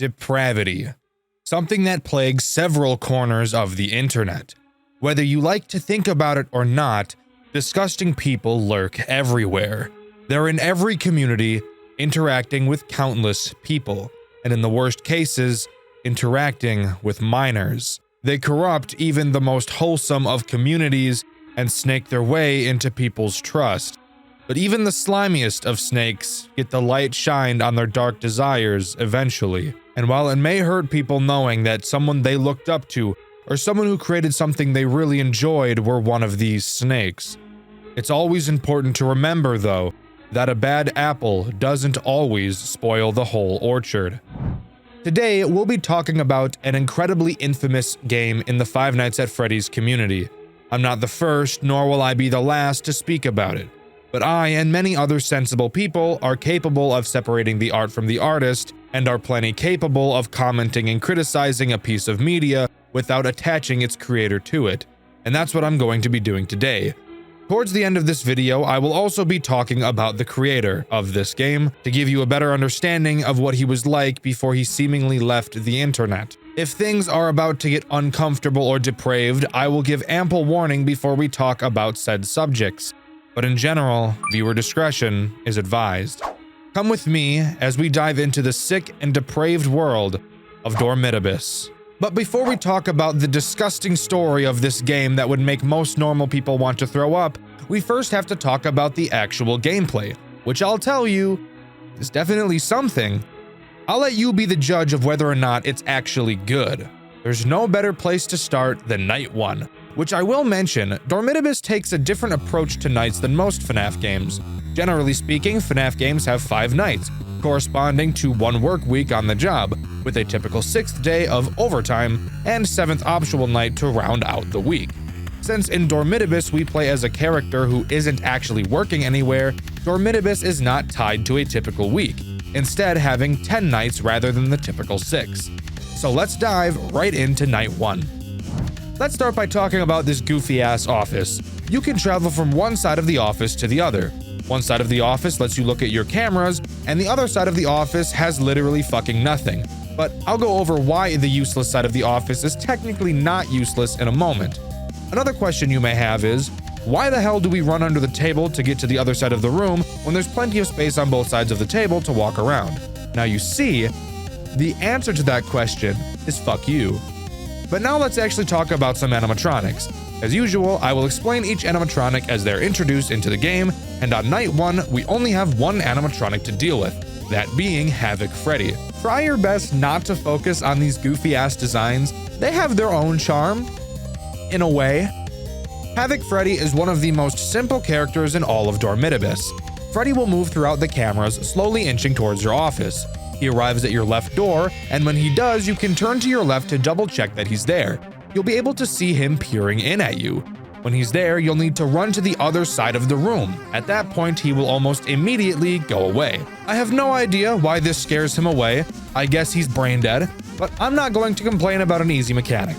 Depravity. Something that plagues several corners of the internet. Whether you like to think about it or not, disgusting people lurk everywhere. They're in every community, interacting with countless people, and in the worst cases, interacting with minors. They corrupt even the most wholesome of communities and snake their way into people's trust. But even the slimiest of snakes get the light shined on their dark desires eventually. And while it may hurt people knowing that someone they looked up to or someone who created something they really enjoyed were one of these snakes, it's always important to remember, though, that a bad apple doesn't always spoil the whole orchard. Today, we'll be talking about an incredibly infamous game in the Five Nights at Freddy's community. I'm not the first, nor will I be the last to speak about it, but I and many other sensible people are capable of separating the art from the artist, and are plenty capable of commenting and criticizing a piece of media without attaching its creator to it. And that's what I'm going to be doing today. Towards the end of this video, I will also be talking about the creator of this game to give you a better understanding of what he was like before he seemingly left the internet. If things are about to get uncomfortable or depraved, I will give ample warning before we talk about said subjects. But in general, viewer discretion is advised. Come with me as we dive into the sick and depraved world of Dormitabus. But before we talk about the disgusting story of this game that would make most normal people want to throw up, we first have to talk about the actual gameplay, which I'll tell you is definitely something. I'll let you be the judge of whether or not it's actually good. There's no better place to start than night one, which I will mention, Dormitabus takes a different approach to nights than most FNAF games. Generally speaking, FNAF games have 5 nights, corresponding to 1 work week on the job, with a typical 6th day of overtime and 7th optional night to round out the week. Since in Dormitabus we play as a character who isn't actually working anywhere, Dormitabus is not tied to a typical week, instead having 10 nights rather than the typical 6. So let's dive right into night 1. Let's start by talking about this goofy-ass office. You can travel from one side of the office to the other. One side of the office lets you look at your cameras, and the other side of the office has literally fucking nothing. But I'll go over why the useless side of the office is technically not useless in a moment. Another question you may have is, why the hell do we run under the table to get to the other side of the room when there's plenty of space on both sides of the table to walk around? Now you see, the answer to that question is fuck you. But now let's actually talk about some animatronics. As usual, I will explain each animatronic as they're introduced into the game, and on night 1, we only have one animatronic to deal with, that being Havoc Freddy. Try your best not to focus on these goofy-ass designs. They have their own charm, in a way. Havoc Freddy is one of the most simple characters in all of Dormitabus. Freddy will move throughout the cameras, slowly inching towards your office. He arrives at your left door, and when he does, you can turn to your left to double check that he's there. You'll be able to see him peering in at you. When he's there, you'll need to run to the other side of the room. At that point, he will almost immediately go away. I have no idea why this scares him away. I guess he's brain dead, but I'm not going to complain about an easy mechanic.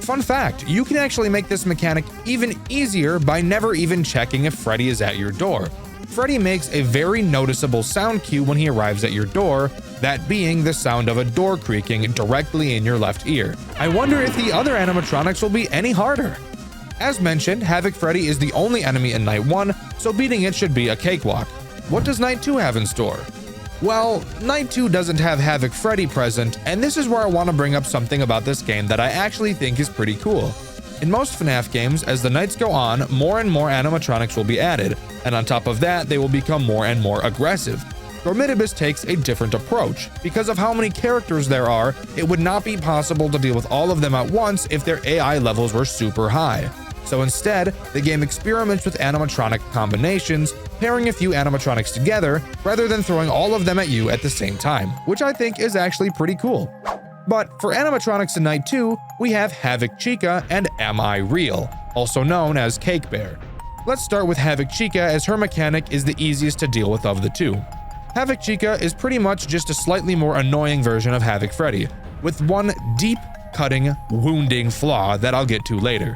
Fun fact, you can actually make this mechanic even easier by never even checking if Freddy is at your door. Freddy makes a very noticeable sound cue when he arrives at your door, that being the sound of a door creaking directly in your left ear. I wonder if the other animatronics will be any harder. As mentioned, Havoc Freddy is the only enemy in night 1, so beating it should be a cakewalk. What does night 2 have in store? Well, night 2 doesn't have Havoc Freddy present, and this is where I want to bring up something about this game that I actually think is pretty cool. In most FNAF games, as the nights go on, more and more animatronics will be added, and on top of that, they will become more and more aggressive. Dormitabus takes a different approach. Because of how many characters there are, it would not be possible to deal with all of them at once if their AI levels were super high. So instead, the game experiments with animatronic combinations, pairing a few animatronics together, rather than throwing all of them at you at the same time, which I think is actually pretty cool. But for animatronics in night 2, we have Havoc Chica and Am I Real, also known as Cake Bear. Let's start with Havoc Chica, as her mechanic is the easiest to deal with of the two. Havoc Chica is pretty much just a slightly more annoying version of Havoc Freddy, with one deep, cutting, wounding flaw that I'll get to later.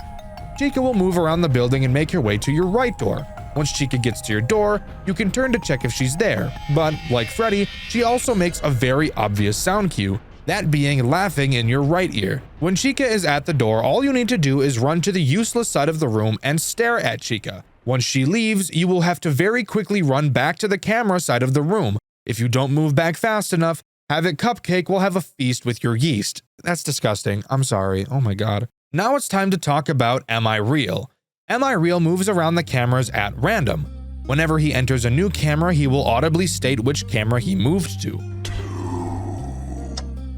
Chica will move around the building and make her way to your right door. Once Chica gets to your door, you can turn to check if she's there, but like Freddy, she also makes a very obvious sound cue, that being laughing in your right ear. When Chica is at the door, all you need to do is run to the useless side of the room and stare at Chica. Once she leaves, you will have to very quickly run back to the camera side of the room. If you don't move back fast enough, Havoc Cupcake will have a feast with your yeast. That's disgusting. I'm sorry. Oh my god. Now it's time to talk about Am I Real? Am I Real moves around the cameras at random. Whenever he enters a new camera, he will audibly state which camera he moved to.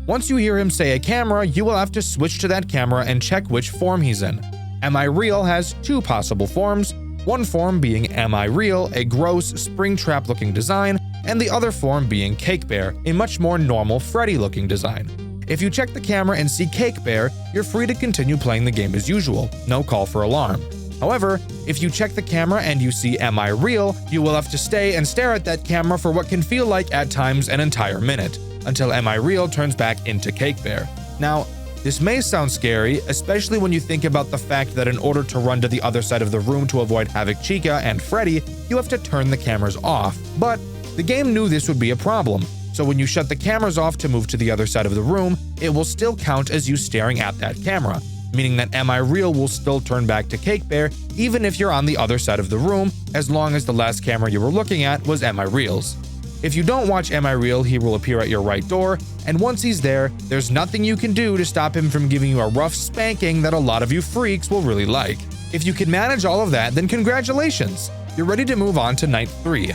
Once you hear him say a camera, you will have to switch to that camera and check which form he's in. Am I Real has two possible forms, one form being Am I Real, a gross Springtrap looking design, and the other form being Cake Bear, a much more normal Freddy looking design. If you check the camera and see Cake Bear, you're free to continue playing the game as usual, no call for alarm. However, if you check the camera and you see Am I Real, you will have to stay and stare at that camera for what can feel like at times an entire minute, until Am I Real turns back into Cake Bear. Now, this may sound scary, especially when you think about the fact that in order to run to the other side of the room to avoid Havoc Chica and Freddy, you have to turn the cameras off. But the game knew this would be a problem, so when you shut the cameras off to move to the other side of the room, it will still count as you staring at that camera, meaning that Am I Real will still turn back to Cake Bear even if you're on the other side of the room, as long as the last camera you were looking at was Am I Real's. If you don't watch Am I Real, he will appear at your right door, and once he's there, there's nothing you can do to stop him from giving you a rough spanking that a lot of you freaks will really like. If you can manage all of that, then congratulations! You're ready to move on to Night 3.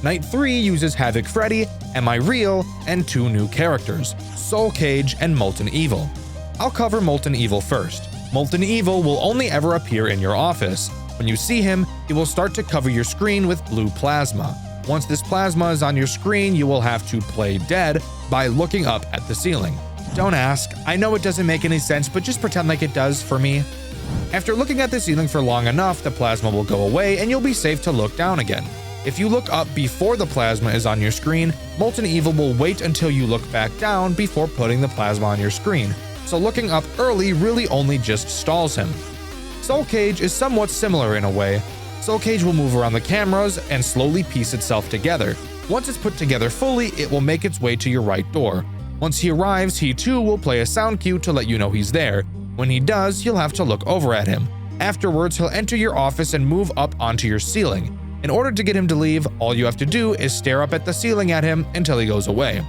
Night 3 uses Havoc Freddy, Am I Real, and two new characters, Soul Cage and Molten Evil. I'll cover Molten Evil first. Molten Evil will only ever appear in your office. When you see him, he will start to cover your screen with blue plasma. Once this plasma is on your screen, you will have to play dead by looking up at the ceiling. Don't ask, I know it doesn't make any sense, but just pretend like it does for me. After looking at the ceiling for long enough, the plasma will go away and you'll be safe to look down again. If you look up before the plasma is on your screen, Molten Evil will wait until you look back down before putting the plasma on your screen, so looking up early really only just stalls him. Soul Cage is somewhat similar in a way. Soul Cage will move around the cameras and slowly piece itself together. Once it's put together fully, it will make its way to your right door. Once he arrives, he too will play a sound cue to let you know he's there. When he does, you'll have to look over at him. Afterwards, he'll enter your office and move up onto your ceiling. In order to get him to leave, all you have to do is stare up at the ceiling at him until he goes away.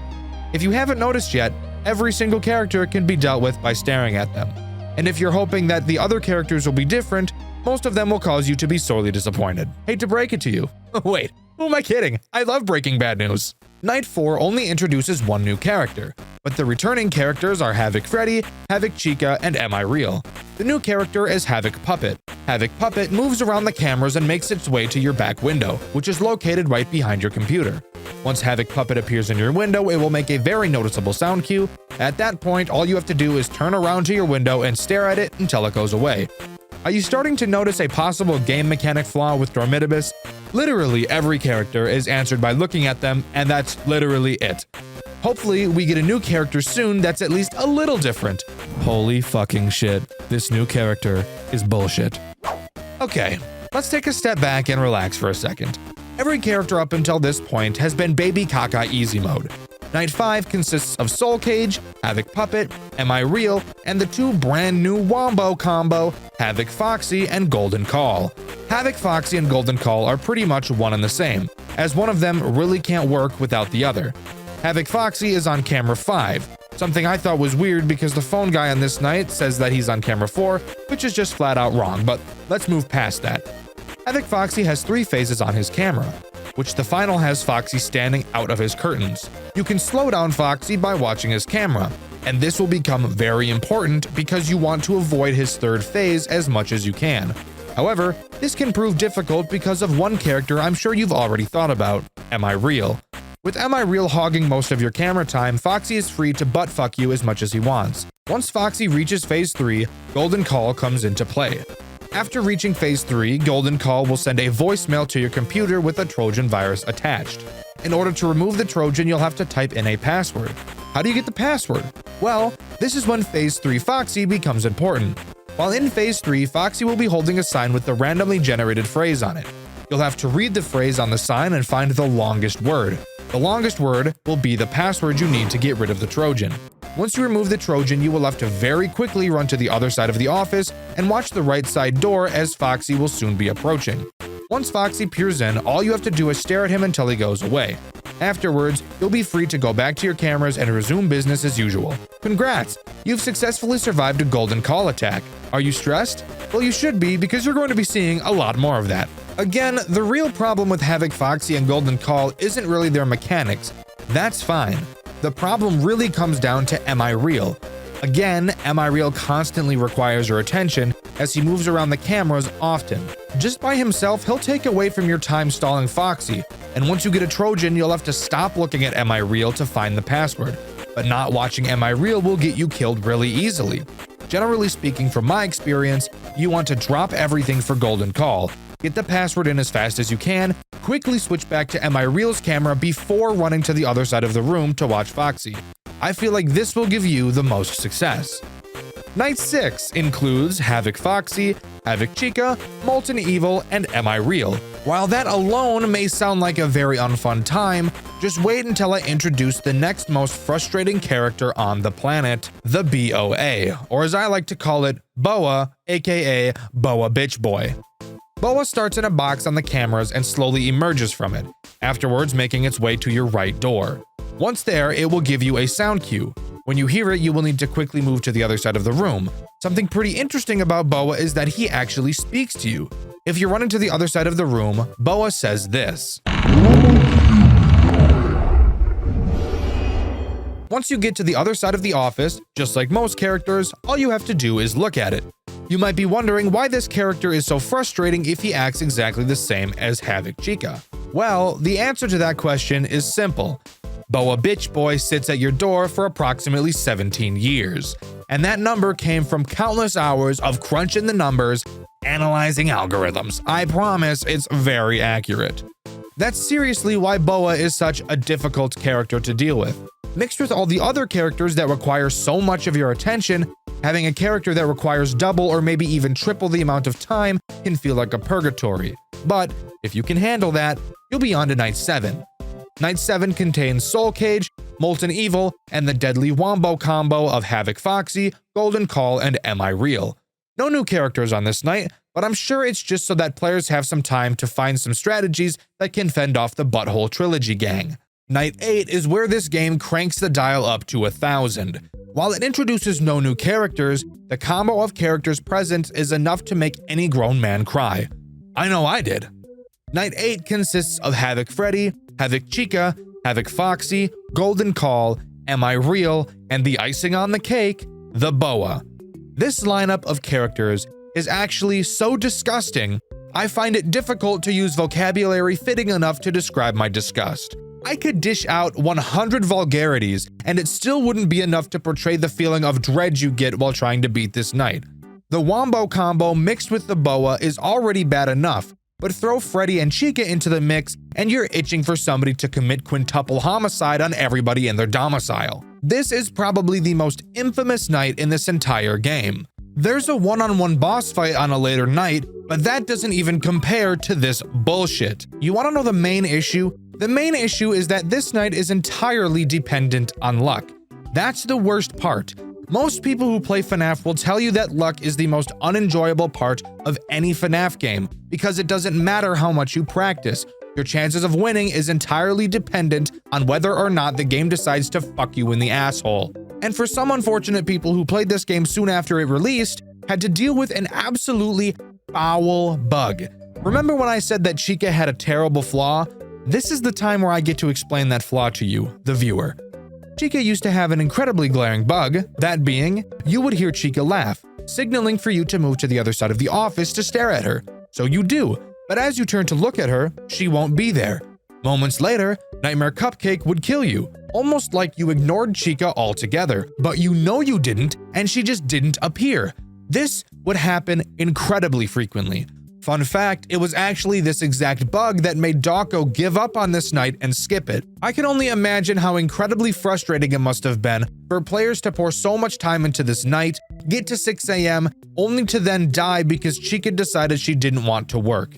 If you haven't noticed yet, every single character can be dealt with by staring at them. And if you're hoping that the other characters will be different, most of them will cause you to be sorely disappointed. Hate to break it to you. Wait, who am I kidding? I love breaking bad news. Night 4 only introduces one new character, but the returning characters are Havoc Freddy, Havoc Chica, and Am I Real. The new character is Havoc Puppet. Havoc Puppet moves around the cameras and makes its way to your back window, which is located right behind your computer. Once Havoc Puppet appears in your window, it will make a very noticeable sound cue. At that point, all you have to do is turn around to your window and stare at it until it goes away. Are you starting to notice a possible game mechanic flaw with Dormitabus? Literally every character is answered by looking at them, and that's literally it. Hopefully, we get a new character soon that's at least a little different. Holy fucking shit, this new character is bullshit. Okay, let's take a step back and relax for a second. Every character up until this point has been Baby Caca easy mode. Night 5 consists of Soul Cage, Havoc Puppet, Am I Real, and the two brand new Wombo combo, Havoc Foxy and Golden Call. Havoc Foxy and Golden Call are pretty much one and the same, as one of them really can't work without the other. Havoc Foxy is on camera 5, something I thought was weird because the phone guy on this night says that he's on camera 4, which is just flat out wrong, but let's move past that. Havoc Foxy has 3 phases on his camera, which the final has Foxy standing out of his curtains. You can slow down Foxy by watching his camera, and this will become very important because you want to avoid his 3rd phase as much as you can. However, this can prove difficult because of one character I'm sure you've already thought about, Am I Real? With Am I Real hogging most of your camera time, Foxy is free to butt-fuck you as much as he wants. Once Foxy reaches phase 3, Golden Call comes into play. After reaching phase 3, Golden Call will send a voicemail to your computer with a Trojan virus attached. In order to remove the Trojan, you'll have to type in a password. How do you get the password? Well, this is when phase 3 Foxy becomes important. While in phase 3, Foxy will be holding a sign with the randomly generated phrase on it. You'll have to read the phrase on the sign and find the longest word. The longest word will be the password you need to get rid of the Trojan. Once you remove the Trojan, you will have to very quickly run to the other side of the office and watch the right side door as Foxy will soon be approaching. Once Foxy peers in, all you have to do is stare at him until he goes away. Afterwards, you'll be free to go back to your cameras and resume business as usual. Congrats! You've successfully survived a golden call attack. Are you stressed? Well, you should be, because you're going to be seeing a lot more of that. Again, the real problem with Havoc, Foxy, and Golden Call isn't really their mechanics. That's fine. The problem really comes down to Am I Real? Again, Am I Real constantly requires your attention as he moves around the cameras often. Just by himself, he'll take away from your time stalling Foxy, and once you get a Trojan, you'll have to stop looking at Am I Real to find the password. But not watching Am I Real will get you killed really easily. Generally speaking, from my experience, you want to drop everything for Golden Call, get the password in as fast as you can, quickly switch back to Am I Real's camera before running to the other side of the room to watch Foxy. I feel like this will give you the most success. Night 6 includes Havoc Foxy, Havoc Chica, Molten Evil, and Am I Real. While that alone may sound like a very unfun time, just wait until I introduce the next most frustrating character on the planet, the BOA, or as I like to call it, Boa, aka Boa Bitch Boy. Boa starts in a box on the cameras and slowly emerges from it, afterwards making its way to your right door. Once there, it will give you a sound cue. When you hear it, you will need to quickly move to the other side of the room. Something pretty interesting about Boa is that he actually speaks to you. If you run into the other side of the room, Boa says this. Once you get to the other side of the office, just like most characters, all you have to do is look at it. You might be wondering why this character is so frustrating if he acts exactly the same as Havoc Chica. Well, the answer to that question is simple. Boa Bitch Boy sits at your door for approximately 17 years, and that number came from countless hours of crunching the numbers, analyzing algorithms. I promise it's very accurate. That's seriously why Boa is such a difficult character to deal with. Mixed with all the other characters that require so much of your attention, having a character that requires double or maybe even triple the amount of time can feel like a purgatory. But if you can handle that, you'll be on to Night 7. Night 7 contains Soul Cage, Molten Evil, and the deadly Wombo combo of Havoc Foxy, Golden Call, and Am I Real. No new characters on this night, but I'm sure it's just so that players have some time to find some strategies that can fend off the Butthole Trilogy gang. Night 8 is where this game cranks the dial up to 1,000. While it introduces no new characters, the combo of characters present is enough to make any grown man cry. I know I did. Night 8 consists of Havoc Freddy, Havoc Chica, Havoc Foxy, Golden Call, Am I Real, and the icing on the cake, the Boa. This lineup of characters is actually so disgusting, I find it difficult to use vocabulary fitting enough to describe my disgust. I could dish out 100 vulgarities, and it still wouldn't be enough to portray the feeling of dread you get while trying to beat this night. The Wombo combo mixed with the Boa is already bad enough, but throw Freddy and Chica into the mix and you're itching for somebody to commit quintuple homicide on everybody in their domicile. This is probably the most infamous night in this entire game. There's a one-on-one boss fight on a later night, but that doesn't even compare to this bullshit. You want to know the main issue? The main issue is that this night is entirely dependent on luck. That's the worst part. Most people who play FNAF will tell you that luck is the most unenjoyable part of any FNAF game because it doesn't matter how much you practice. Your chances of winning is entirely dependent on whether or not the game decides to fuck you in the asshole. And for some unfortunate people who played this game soon after it released, had to deal with an absolutely foul bug. Remember when I said that Chica had a terrible flaw? This is the time where I get to explain that flaw to you, the viewer. Chica used to have an incredibly glaring bug, that being, you would hear Chica laugh, signaling for you to move to the other side of the office to stare at her. So you do, but as you turn to look at her, she won't be there. Moments later, Nightmare Cupcake would kill you, almost like you ignored Chica altogether, but you know you didn't, and she just didn't appear. This would happen incredibly frequently. Fun fact, it was actually this exact bug that made Dawko give up on this night and skip it. I can only imagine how incredibly frustrating it must have been for players to pour so much time into this night, get to 6 AM, only to then die because Chica decided she didn't want to work.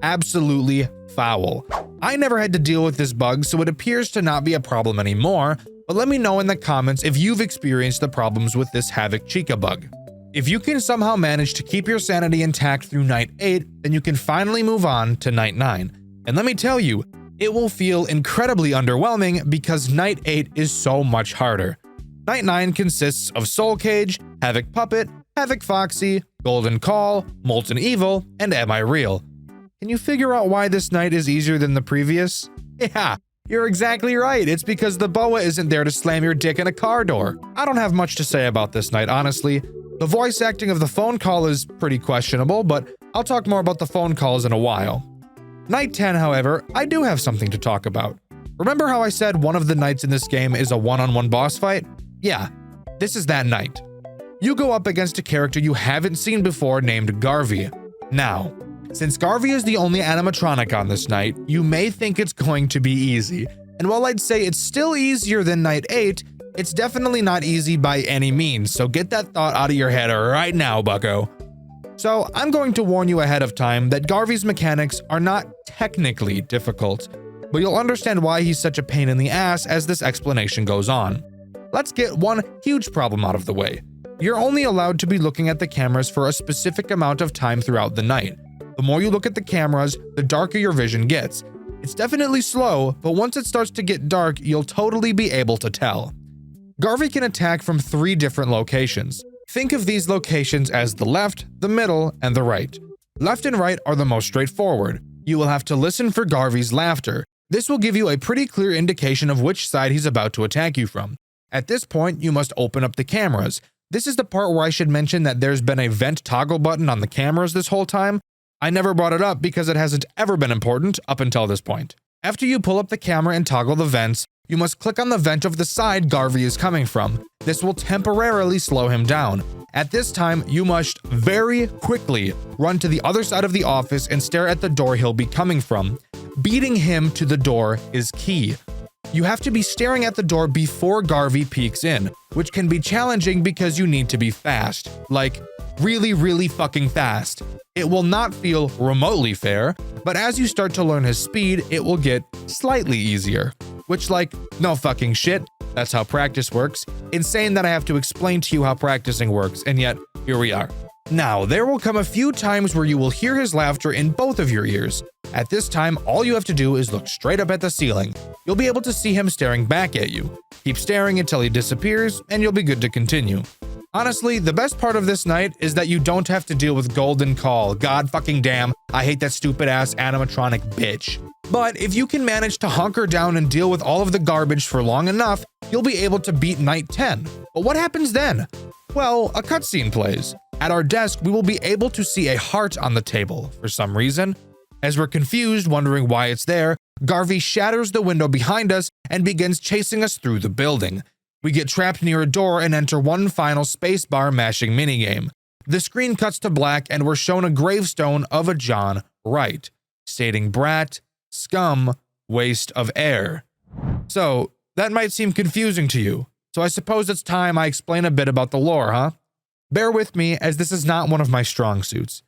Absolutely foul. I never had to deal with this bug, so it appears to not be a problem anymore, but let me know in the comments if you've experienced the problems with this Havoc Chica bug. If you can somehow manage to keep your sanity intact through night 8, then you can finally move on to night 9. And let me tell you, it will feel incredibly underwhelming because night 8 is so much harder. Night 9 consists of Soul Cage, Havoc Puppet, Havoc Foxy, Golden Call, Molten Evil, and Am I Real? Can you figure out why this night is easier than the previous? Yeah, you're exactly right. It's because the boa isn't there to slam your dick in a car door. I don't have much to say about this night, honestly. The voice acting of the phone call is pretty questionable, but I'll talk more about the phone calls in a while. Night 10, however, I do have something to talk about. Remember how I said one of the nights in this game is a one-on-one boss fight? Yeah, this is that night. You go up against a character you haven't seen before named Garvey. Now, since Garvey is the only animatronic on this night, you may think it's going to be easy. And while I'd say it's still easier than night 8, it's definitely not easy by any means, so get that thought out of your head right now, bucko. So I'm going to warn you ahead of time that Garvey's mechanics are not technically difficult, but you'll understand why he's such a pain in the ass as this explanation goes on. Let's get one huge problem out of the way. You're only allowed to be looking at the cameras for a specific amount of time throughout the night. The more you look at the cameras, the darker your vision gets. It's definitely slow, but once it starts to get dark, you'll totally be able to tell. Garvey can attack from 3 different locations. Think of these locations as the left, the middle, and the right. Left and right are the most straightforward. You will have to listen for Garvey's laughter. This will give you a pretty clear indication of which side he's about to attack you from. At this point, you must open up the cameras. This is the part where I should mention that there's been a vent toggle button on the cameras this whole time. I never brought it up because it hasn't ever been important up until this point. After you pull up the camera and toggle the vents, you must click on the vent of the side Garvey is coming from. This will temporarily slow him down. At this time, you must very quickly run to the other side of the office and stare at the door he'll be coming from. Beating him to the door is key. You have to be staring at the door before Garvey peeks in, which can be challenging because you need to be fast. Like, really fucking fast. It will not feel remotely fair, but as you start to learn his speed, it will get slightly easier. Which, like, no fucking shit, that's how practice works. Insane that I have to explain to you how practicing works, and yet, here we are. Now, there will come a few times where you will hear his laughter in both of your ears. At this time, all you have to do is look straight up at the ceiling. You'll be able to see him staring back at you. Keep staring until he disappears, and you'll be good to continue. Honestly, the best part of this night is that you don't have to deal with Golden Call. God fucking damn, I hate that stupid ass animatronic bitch. But if you can manage to hunker down and deal with all of the garbage for long enough, you'll be able to beat night 10. But what happens then? Well, a cutscene plays. At our desk, we will be able to see a heart on the table for some reason. As we're confused, wondering why it's there, Garvey shatters the window behind us and begins chasing us through the building. We get trapped near a door and enter one final spacebar mashing minigame. The screen cuts to black and we're shown a gravestone of a John Wright, stating brat, scum, waste of air. So, that might seem confusing to you. So I suppose it's time I explain a bit about the lore, huh? Bear with me, as this is not one of my strong suits.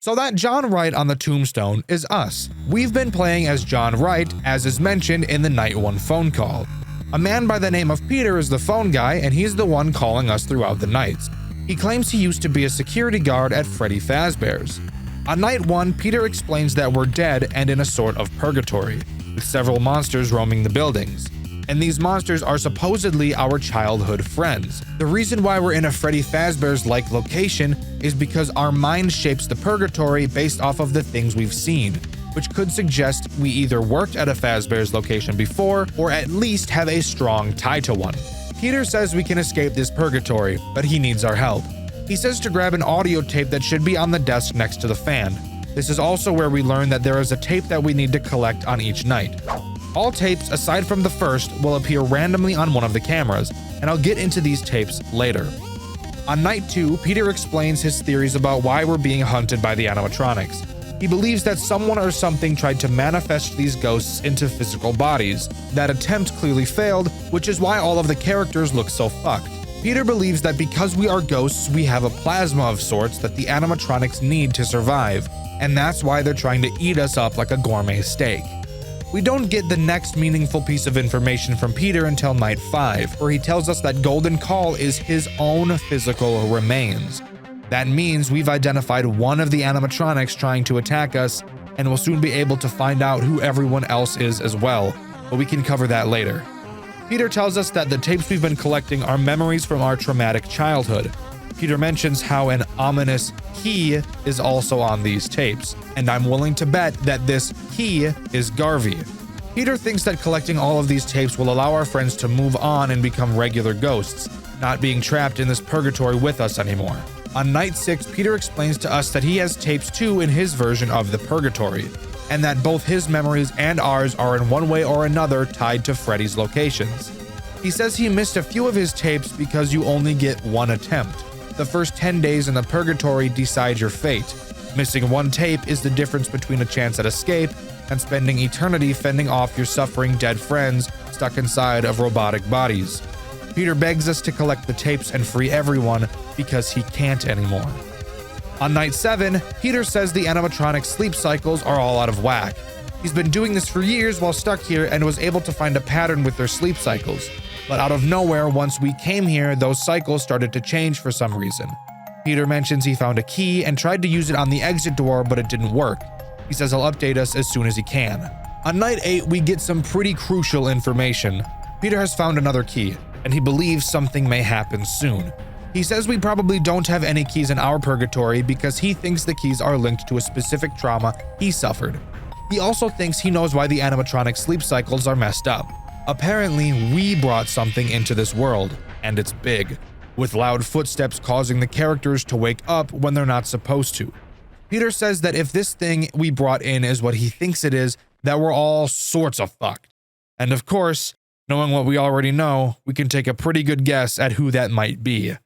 So that John Wright on the tombstone is us. We've been playing as John Wright, as is mentioned in the Night 1 phone call. A man by the name of Peter is the phone guy, and he's the one calling us throughout the nights. He claims he used to be a security guard at Freddy Fazbear's. On Night 1, Peter explains that we're dead and in a sort of purgatory, with several monsters roaming the buildings. And these monsters are supposedly our childhood friends. The reason why we're in a Freddy Fazbear's-like location is because our mind shapes the purgatory based off of the things we've seen, which could suggest we either worked at a Fazbear's location before, or at least have a strong tie to one. Peter says we can escape this purgatory, but he needs our help. He says to grab an audio tape that should be on the desk next to the fan. This is also where we learn that there is a tape that we need to collect on each night. All tapes, aside from the first, will appear randomly on one of the cameras, and I'll get into these tapes later. On Night 2, Peter explains his theories about why we're being hunted by the animatronics. He believes that someone or something tried to manifest these ghosts into physical bodies. That attempt clearly failed, which is why all of the characters look so fucked. Peter believes that because we are ghosts, we have a plasma of sorts that the animatronics need to survive, and that's why they're trying to eat us up like a gourmet steak. We don't get the next meaningful piece of information from Peter until night 5, where he tells us that Golden Call is his own physical remains. That means we've identified one of the animatronics trying to attack us, and we'll soon be able to find out who everyone else is as well, but we can cover that later. Peter tells us that the tapes we've been collecting are memories from our traumatic childhood. Peter mentions how an ominous he is also on these tapes, and I'm willing to bet that this he is Garvey. Peter thinks that collecting all of these tapes will allow our friends to move on and become regular ghosts, not being trapped in this purgatory with us anymore. On night 6, Peter explains to us that he has tapes too in his version of the purgatory, and that both his memories and ours are in one way or another tied to Freddy's locations. He says he missed a few of his tapes because you only get one attempt. The first 10 days in the purgatory decide your fate. Missing one tape is the difference between a chance at escape and spending eternity fending off your suffering dead friends stuck inside of robotic bodies. Peter begs us to collect the tapes and free everyone because he can't anymore. On night 7, Peter says the animatronic sleep cycles are all out of whack. He's been doing this for years while stuck here and was able to find a pattern with their sleep cycles. But out of nowhere, once we came here, those cycles started to change for some reason. Peter mentions he found a key and tried to use it on the exit door, but it didn't work. He says he'll update us as soon as he can. On night 8, we get some pretty crucial information. Peter has found another key, and he believes something may happen soon. He says we probably don't have any keys in our purgatory because he thinks the keys are linked to a specific trauma he suffered. He also thinks he knows why the animatronic sleep cycles are messed up. Apparently, we brought something into this world, and it's big, with loud footsteps causing the characters to wake up when they're not supposed to. Peter says that if this thing we brought in is what he thinks it is, that we're all sorts of fucked. And of course, knowing what we already know, we can take a pretty good guess at who that might be.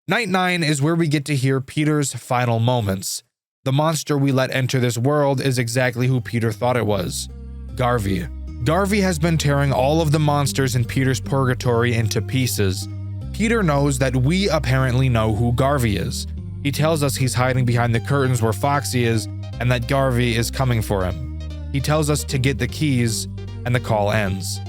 Night 9 is where we get to hear Peter's final moments. The monster we let enter this world is exactly who Peter thought it was: Garvey. Garvey has been tearing all of the monsters in Peter's purgatory into pieces. Peter knows that we apparently know who Garvey is. He tells us he's hiding behind the curtains where Foxy is and that Garvey is coming for him. He tells us to get the keys, and the call ends.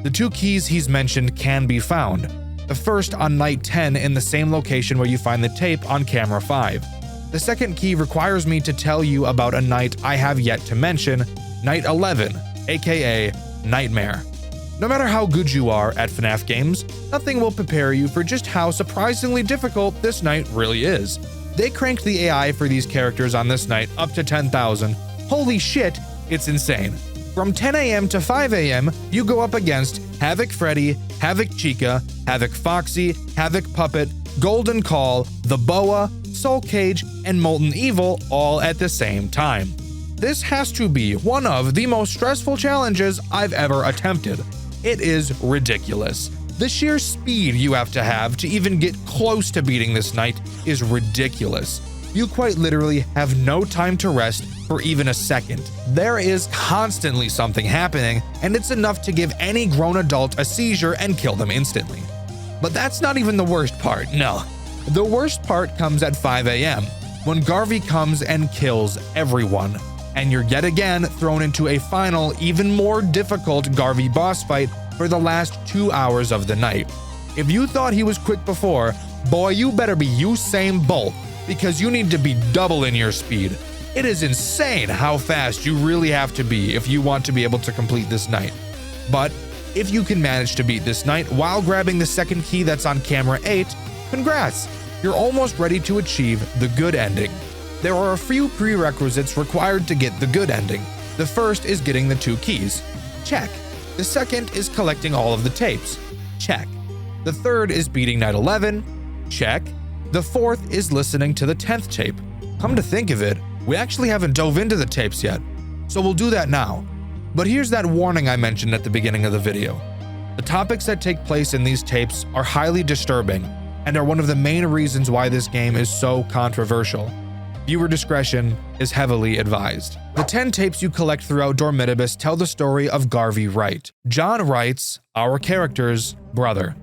The 2 keys he's mentioned can be found. The first on night 10 in the same location where you find the tape on camera 5. The second key requires me to tell you about a night I have yet to mention, night 11, aka Nightmare. No matter how good you are at FNAF games, nothing will prepare you for just how surprisingly difficult this night really is. They cranked the AI for these characters on this night up to 10,000. Holy shit, it's insane. From 10 a.m. to 5 a.m., you go up against Havoc Freddy, Havoc Chica, Havoc Foxy, Havoc Puppet, Golden Call, The Boa, Soul Cage, and Molten Evil all at the same time. This has to be one of the most stressful challenges I've ever attempted. It is ridiculous. The sheer speed you have to even get close to beating this night is ridiculous. You quite literally have no time to rest for even a second. There is constantly something happening, and it's enough to give any grown adult a seizure and kill them instantly. But that's not even the worst part, no. The worst part comes at 5 a.m., when Garvey comes and kills everyone, and you're yet again thrown into a final, even more difficult Garvey boss fight for the last 2 hours of the night. If you thought he was quick before, boy, you better be Usain Bolt, because you need to be doubling your speed. It is insane how fast you really have to be if you want to be able to complete this night. But if you can manage to beat this night while grabbing the second key that's on camera 8, congrats! You're almost ready to achieve the good ending. There are a few prerequisites required to get the good ending. The first is getting the 2 keys. Check. The second is collecting all of the tapes. Check. The third is beating night 11. Check. The fourth is listening to the 10th tape. Come to think of it, we actually haven't dove into the tapes yet, so we'll do that now. But here's that warning I mentioned at the beginning of the video. The topics that take place in these tapes are highly disturbing and are one of the main reasons why this game is so controversial. Viewer discretion is heavily advised. The 10 tapes you collect throughout Dormitabus tell the story of Garvey Wright, John Wright's, our character's, brother.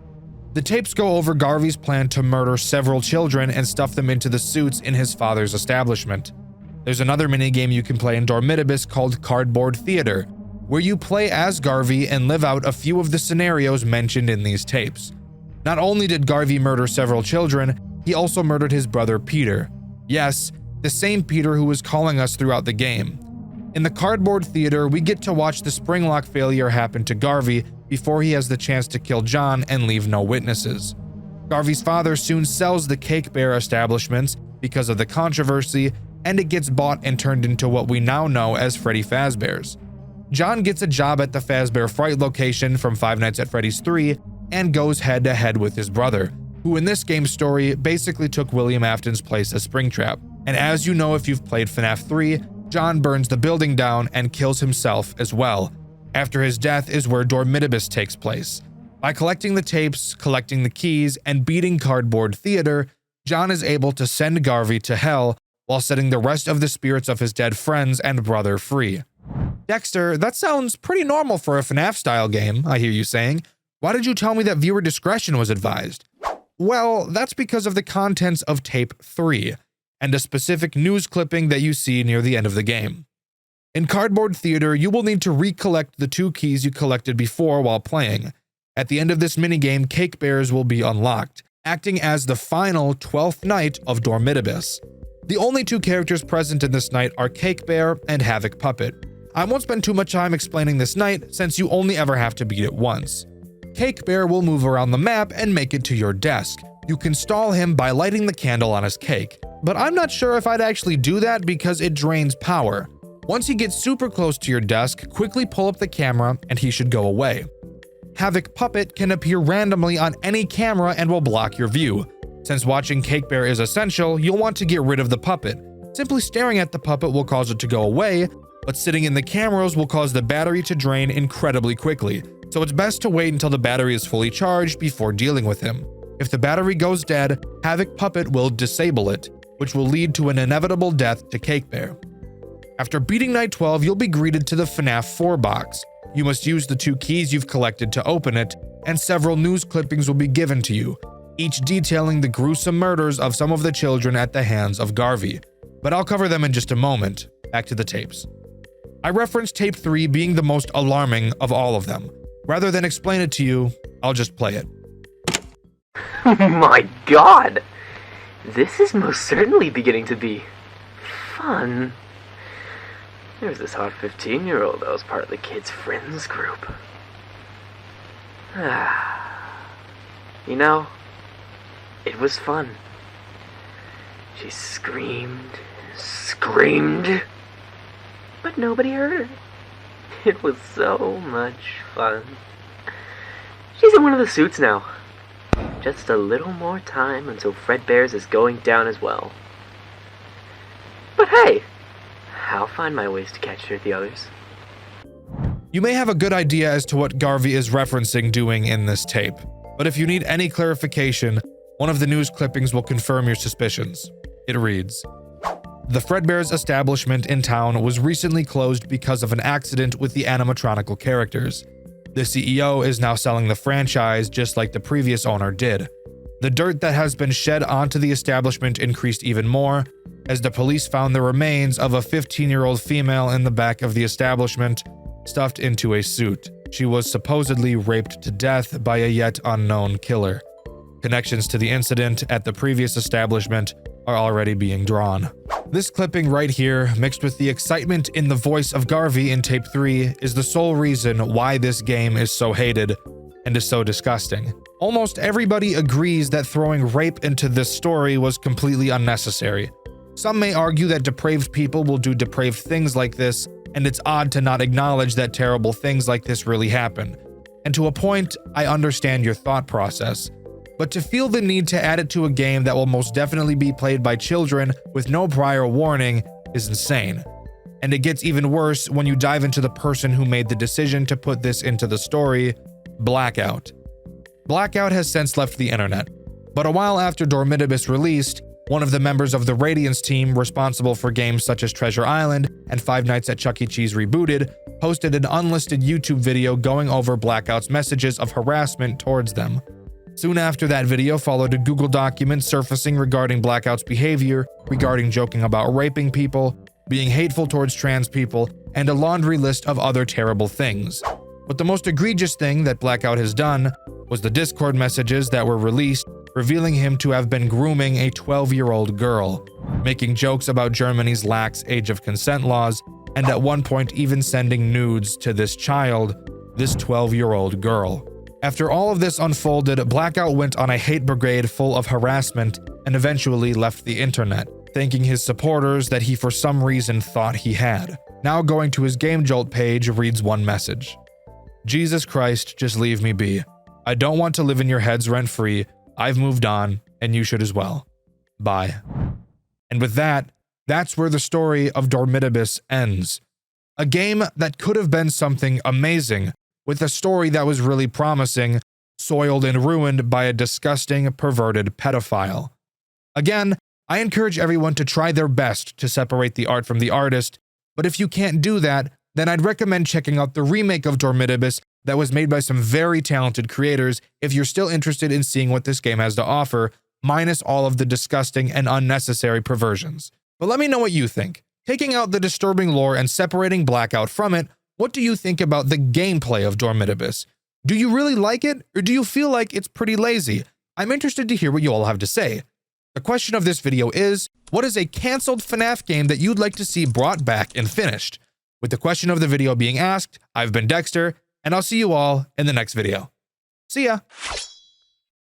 The tapes go over Garvey's plan to murder several children and stuff them into the suits in his father's establishment. There's another minigame you can play in Dormitabus called Cardboard Theater. where you play as Garvey and live out a few of the scenarios mentioned in these tapes. Not only did Garvey murder several children, he also murdered his brother Peter. Yes, the same Peter who was calling us throughout the game. In the cardboard theater, we get to watch the spring lock failure happen to Garvey before he has the chance to kill John and leave no witnesses. Garvey's father soon sells the Cake Bear establishments because of the controversy, and it gets bought and turned into what we now know as Freddy Fazbear's. John gets a job at the Fazbear Fright location from Five Nights at Freddy's 3 and goes head-to-head with his brother, who in this game's story basically took William Afton's place as Springtrap. And as you know if you've played FNAF 3, John burns the building down and kills himself as well. After his death is where Dormitabus takes place. By collecting the tapes, collecting the keys, and beating Cardboard Theater, John is able to send Garvey to hell while setting the rest of the spirits of his dead friends and brother free. Dexter, that sounds pretty normal for a FNAF-style game, I hear you saying. Why did you tell me that viewer discretion was advised? Well, that's because of the contents of Tape 3, and a specific news clipping that you see near the end of the game. In Cardboard Theater, you will need to recollect the 2 keys you collected before while playing. At the end of this minigame, Cake Bears will be unlocked, acting as the final 12th night of Dormitabus. The only 2 characters present in this night are Cake Bear and Havoc Puppet. I won't spend too much time explaining this night since you only ever have to beat it once. Cake Bear will move around the map and make it to your desk. You can stall him by lighting the candle on his cake, but I'm not sure if I'd actually do that because it drains power. Once he gets super close to your desk, quickly pull up the camera and he should go away. Havoc Puppet can appear randomly on any camera and will block your view. Since watching Cake Bear is essential, you'll want to get rid of the puppet. Simply staring at the puppet will cause it to go away, but sitting in the cameras will cause the battery to drain incredibly quickly, so it's best to wait until the battery is fully charged before dealing with him. If the battery goes dead, Havoc Puppet will disable it, which will lead to an inevitable death to Cake Bear. After beating Night 12, you'll be greeted to the FNAF 4 box. You must use the 2 keys you've collected to open it, and several news clippings will be given to you, each detailing the gruesome murders of some of the children at the hands of Garvey. But I'll cover them in just a moment. Back to the tapes. I referenced Tape 3 being the most alarming of all of them. Rather than explain it to you, I'll just play it. My God! This is most certainly beginning to be fun. There's this hot 15-year-old that was part of the kids' friends group. You know, it was fun. She screamed, but nobody heard her. It was so much fun. She's in one of the suits now. Just a little more time until Fredbear's is going down as well. But hey, I'll find my ways to catch her at the others. You may have a good idea as to what Garvey is referencing doing in this tape, but if you need any clarification, one of the news clippings will confirm your suspicions. It reads, "The Fredbear's establishment in town was recently closed because of an accident with the animatronical characters. The CEO is now selling the franchise just like the previous owner did. The dirt that has been shed onto the establishment increased even more, as the police found the remains of a 15-year-old female in the back of the establishment, stuffed into a suit. She was supposedly raped to death by a yet unknown killer. Connections to the incident at the previous establishment are already being drawn." This clipping right here, mixed with the excitement in the voice of Garvey in Tape 3, is the sole reason why this game is so hated and is so disgusting. Almost everybody agrees that throwing rape into this story was completely unnecessary. Some may argue that depraved people will do depraved things like this, and it's odd to not acknowledge that terrible things like this really happen. And to a point, I understand your thought process. But to feel the need to add it to a game that will most definitely be played by children with no prior warning is insane. And it gets even worse when you dive into the person who made the decision to put this into the story, Blackout. Blackout has since left the internet, but a while after Dormitabus released, one of the members of the Radiance team responsible for games such as Treasure Island and Five Nights at Chuck E. Cheese Rebooted posted an unlisted YouTube video going over Blackout's messages of harassment towards them. Soon after that video followed a Google document surfacing regarding Blackout's behavior, regarding joking about raping people, being hateful towards trans people, and a laundry list of other terrible things. But the most egregious thing that Blackout has done was the Discord messages that were released revealing him to have been grooming a 12-year-old girl, making jokes about Germany's lax age of consent laws, and at one point even sending nudes to this child, this 12-year-old girl. After all of this unfolded, Blackout went on a hate brigade full of harassment and eventually left the internet, thanking his supporters that he for some reason thought he had. Now going to his Game Jolt page reads one message. Jesus Christ, just leave me be. I don't want to live in your heads rent-free. I've moved on, and you should as well. Bye. And with that, that's where the story of Dormitabus ends. A game that could have been something amazing, with a story that was really promising, soiled and ruined by a disgusting, perverted pedophile. Again, I encourage everyone to try their best to separate the art from the artist, but if you can't do that, then I'd recommend checking out the remake of Dormitabus that was made by some very talented creators if you're still interested in seeing what this game has to offer, minus all of the disgusting and unnecessary perversions. But let me know what you think. Taking out the disturbing lore and separating Blackout from it, what do you think about the gameplay of Dormitabus? Do you really like it, or do you feel like it's pretty lazy? I'm interested to hear what you all have to say. The question of this video is, what is a cancelled FNAF game that you'd like to see brought back and finished? With the question of the video being asked, I've been Dexter, and I'll see you all in the next video. See ya!